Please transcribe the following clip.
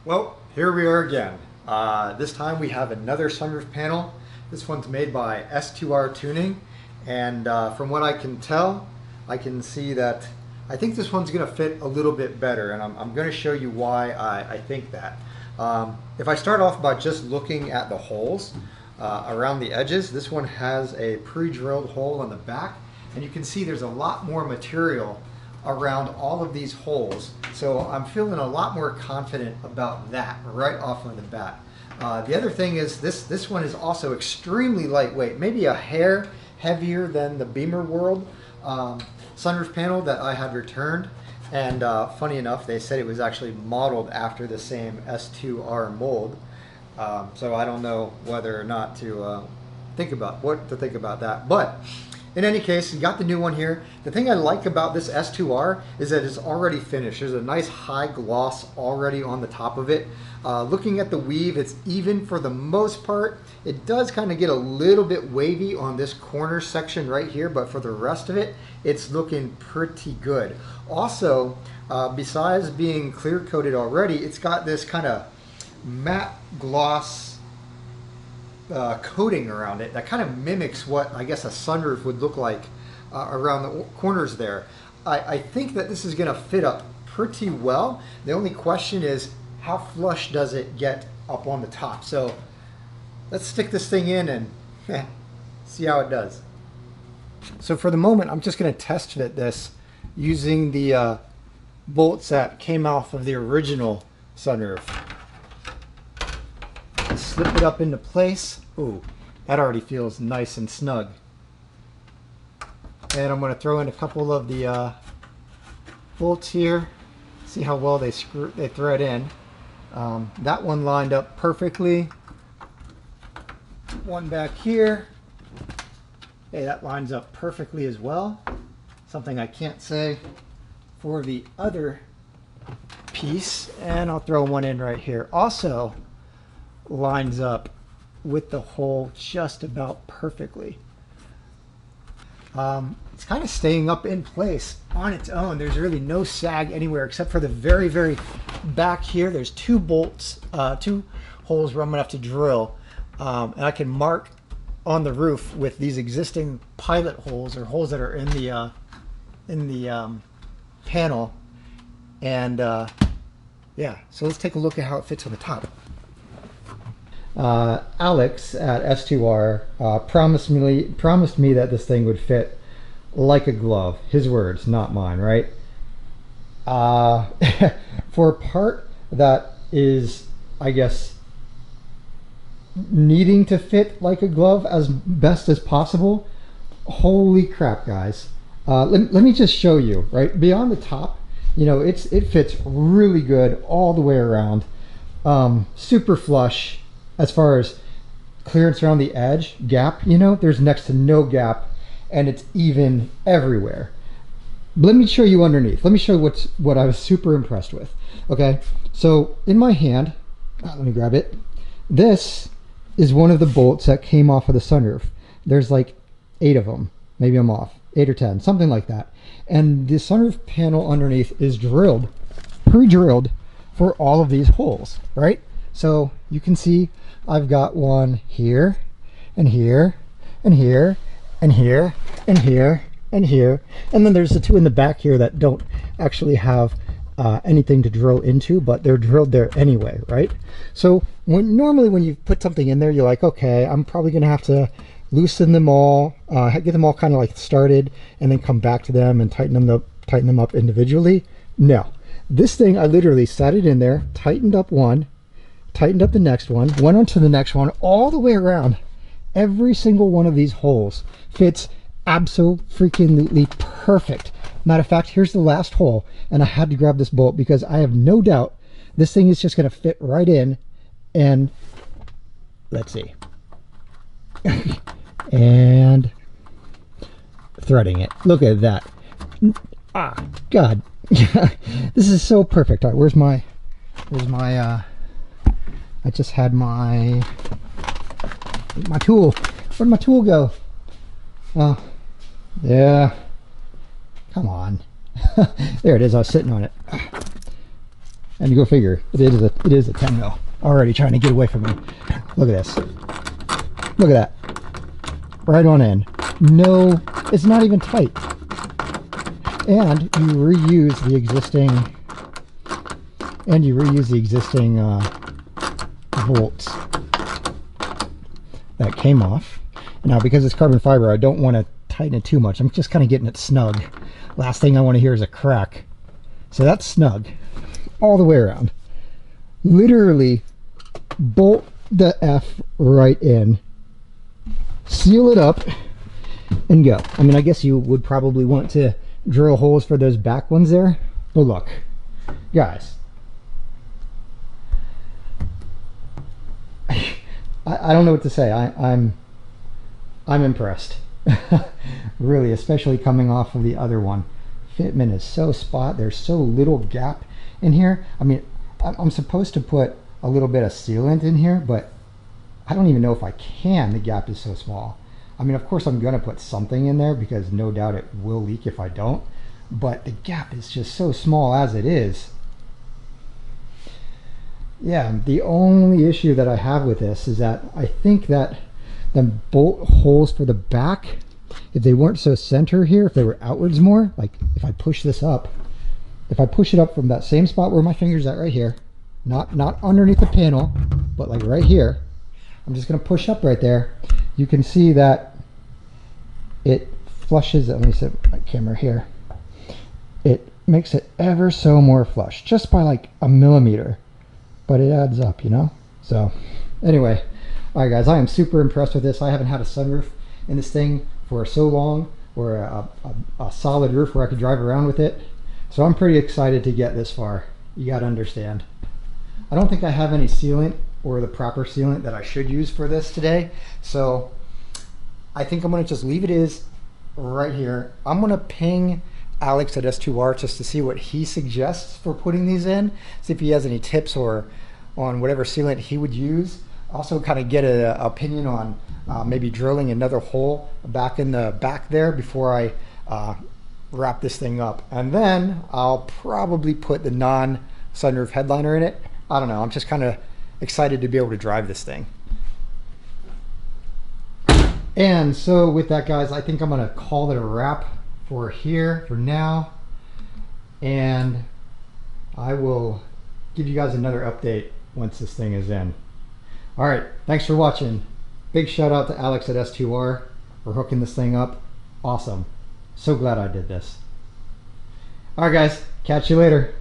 Well, here we are again. This time we have another sunroof panel. This one's made by S2R Tuning, and from what I can tell, I can see that I think this one's going to fit a little bit better, and I'm going to show you why I think that. If I start off by just looking at the holes around the edges, this one has a pre-drilled hole on the back, and you can see there's a lot more material around all of these holes, so I'm feeling a lot more confident about that right off of the bat. The other thing is this one is also extremely lightweight, maybe a hair heavier than the Beamer World sunroof panel that I had returned, and funny enough, they said it was actually modeled after the same S2R mold, so I don't know whether or not to think about that, but in any case, you got the new one here. The thing I like about this S2R is that it's already finished. There's a nice high gloss already on the top of it. Looking at the weave, it's even for the most part. It does kind of get a little bit wavy on this corner section right here, but for the rest of it, it's looking pretty good. Also, besides being clear coated already, it's got this kind of matte gloss coating around it that kind of mimics what I guess a sunroof would look like around the corners there. I think that this is going to fit up pretty well. The only question is, how flush does it get up on the top? So let's stick this thing in and see how it does. So for the moment, I'm just going to test fit this using the bolts that came off of the original sunroof. Slip it up into place. Ooh, that already feels nice and snug. And I'm going to throw in a couple of the bolts here. See how well they thread in. That one lined up perfectly. One back here. Hey, that lines up perfectly as well. Something I can't say for the other piece. And I'll throw one in right here. Also lines up with the hole just about perfectly. It's kind of staying up in place on its own. There's really no sag anywhere except for the very back here. There's two bolts, two holes where I'm gonna have to drill, and I can mark on the roof with these existing pilot holes, or holes that are in the panel. And yeah, so let's take a look at how it fits on the top. Alex at S2R promised me that this thing would fit like a glove. His words, not mine, right? For a part that is, I guess, needing to fit like a glove as best as possible, holy crap, guys. Let me just show you, right? Beyond the top, you know, it fits really good all the way around. Super flush. As far as clearance around the edge, gap, you know, there's next to no gap, and it's even everywhere. Let me show you underneath. Let me show you what I was super impressed with. Okay, so in my hand, let me grab it. This is one of the bolts that came off of the sunroof. There's like 8 of them. Maybe I'm off. 8 or 10, something like that. And the sunroof panel underneath is drilled, pre-drilled for all of these holes, right? So you can see I've got one here, and here, and here, and here, and here, and here, and then there's the 2 in the back here that don't actually have anything to drill into, but they're drilled there anyway, right? So normally when you put something in there, you're like, okay, I'm probably gonna have to loosen them all, get them all kind of like started, and then come back to them and tighten them up individually. No, this thing, I literally set it in there, tightened up one, tightened up the next one, went on to the next one, all the way around. Every single one of these holes fits absolutely perfect. Matter of fact, here's the last hole, and I had to grab this bolt because I have no doubt this thing is just going to fit right in. And let's see. And threading it. Look at that. Ah, God. This is so perfect. All right, where's my I just had my tool. Where'd my tool go? Oh, yeah. Come on. There it is. I was sitting on it. And you go figure, it is a 10 mil. Already trying to get away from me. Look at this. Look at that. Right on in. No, it's not even tight. And you reuse the existing bolts that came off. Now, because it's carbon fiber, I don't want to tighten it too much. I'm just kind of getting it snug. Last thing I want to hear is a crack. So that's snug all the way around. Literally bolt the F right in, seal it up, and go. I mean, I guess you would probably want to drill holes for those back ones there, but look, guys, I don't know what to say. I'm impressed. Really, especially coming off of the other one. Fitment is so spot. There's so little gap in here. I mean, I'm supposed to put a little bit of sealant in here, but I don't even know if I can. The gap is so small. I mean, of course I'm gonna put something in there because no doubt it will leak if I don't, but the gap is just so small as it is. Yeah, the only issue that I have with this is that I think that the bolt holes for the back, if they weren't so center here, if they were outwards more, like if I push this up, if I push it up from that same spot where my finger's at right here, not underneath the panel, but like right here, I'm just gonna push up right there, you can see that it flushes it. Let me set my camera here. It makes it ever so more flush, just by like a millimeter, but it adds up, you know? So anyway, all right guys, I am super impressed with this. I haven't had a sunroof in this thing for so long, or a solid roof where I could drive around with it. So I'm pretty excited to get this far. You gotta understand. I don't think I have any sealant or the proper sealant that I should use for this today. So I think I'm gonna just leave it as right here. I'm gonna ping Alex at S2R just to see what he suggests for putting these in. See if he has any tips or on whatever sealant he would use. Also kind of get an opinion on maybe drilling another hole back in the back there before I wrap this thing up. And then I'll probably put the non-sunroof headliner in it. I don't know, I'm just kind of excited to be able to drive this thing. And so with that guys, I think I'm gonna call it a wrap for here for now. And I will give you guys another update once this thing is in. All right, thanks for watching. Big shout out to Alex at S2R for hooking this thing up. Awesome. So glad I did this. All right guys, catch you later.